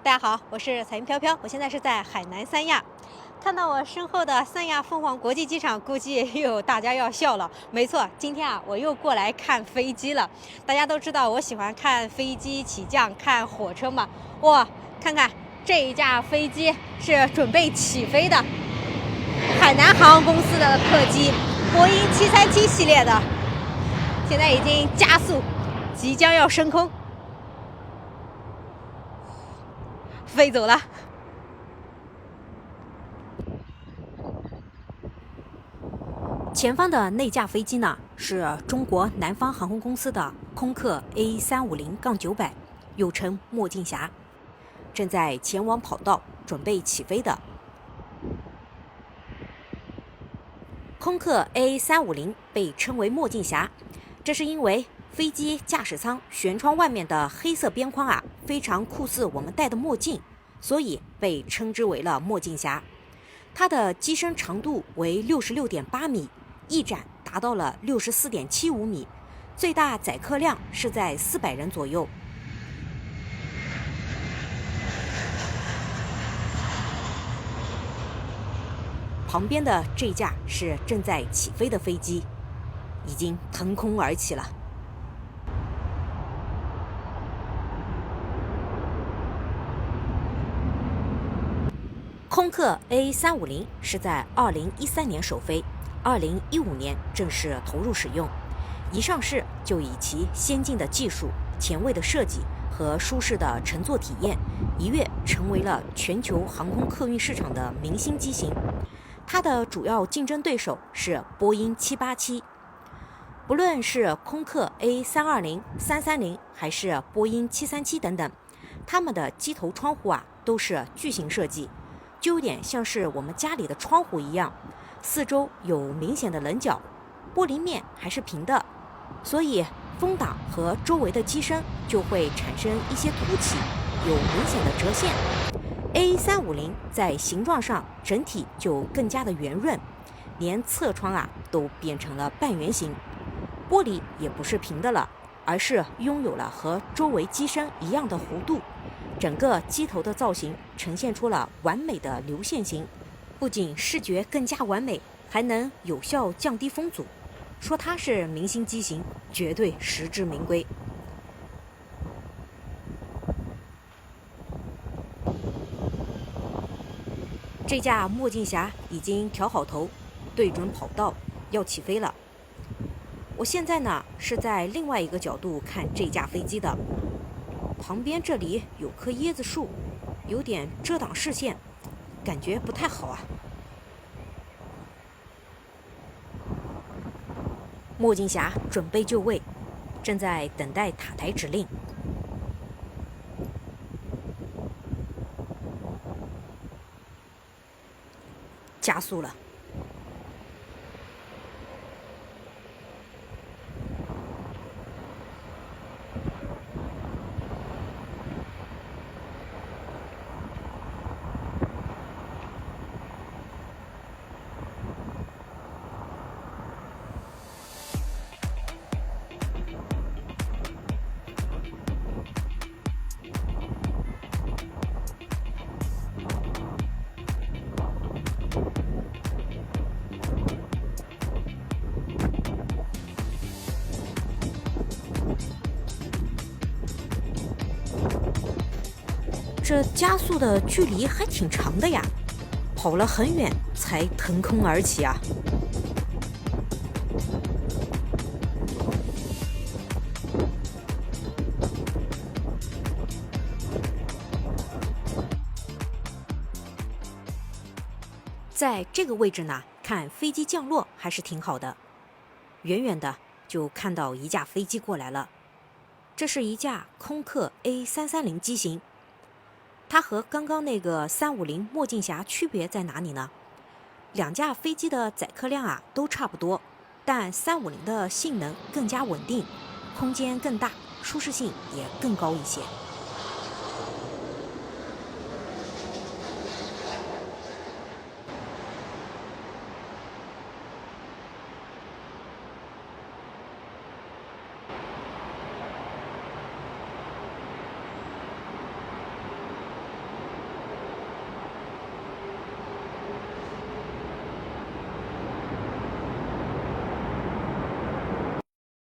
大家好，我是彩云飘飘，我现在是在海南三亚。看到我身后的三亚凤凰国际机场，估计又有大家要笑了。没错，今天我又过来看飞机了。大家都知道我喜欢看飞机起降、看火车嘛。哇，看看这一架飞机是准备起飞的，海南航空公司的客机，波音737系列的，现在已经加速，即将要升空，飞走了。前方的那架飞机呢，是中国南方航空公司的空客 A350-900，又称墨镜侠，正在前往跑道准备起飞的。空客 A350被称为墨镜侠，这是因为飞机驾驶舱舷窗外面的黑色边框非常酷似我们戴的墨镜，所以被称之为了墨镜侠。它的机身长度为66.8米，翼展达到了64.75米，最大载客量是在400人左右。旁边的这架是正在起飞的飞机，已经腾空而起了。空客 A350是在2013年首飞，2015年正式投入使用。一上市就以其先进的技术、前卫的设计和舒适的乘坐体验，一跃成为了全球航空客运市场的明星机型。它的主要竞争对手是波音787。不论是空客 A320、330还是波音737等等，它们的机头窗户都是巨型设计，就有点像是我们家里的窗户一样，四周有明显的棱角，玻璃面还是平的，所以风挡和周围的机身就会产生一些凸起，有明显的折线。A350在形状上整体就更加的圆润，连侧窗都变成了半圆形，玻璃也不是平的了，而是拥有了和周围机身一样的弧度，整个机头的造型呈现出了完美的流线型，不仅视觉更加完美，还能有效降低风阻。说它是明星机型，绝对实至名归。这架墨镜侠已经调好头，对准跑道，要起飞了。我现在呢是在另外一个角度看这架飞机的，旁边这里有棵椰子树，有点遮挡视线，感觉不太好。墨镜侠准备就位，正在等待塔台指令。加速了。这加速的距离还挺长的呀，跑了很远才腾空而起。在这个位置呢，看飞机降落还是挺好的。远远的就看到一架飞机过来了，这是一架空客 A330机型。它和刚刚那个350墨镜侠区别在哪里呢？两架飞机的载客量都差不多，但350的性能更加稳定，空间更大，舒适性也更高一些。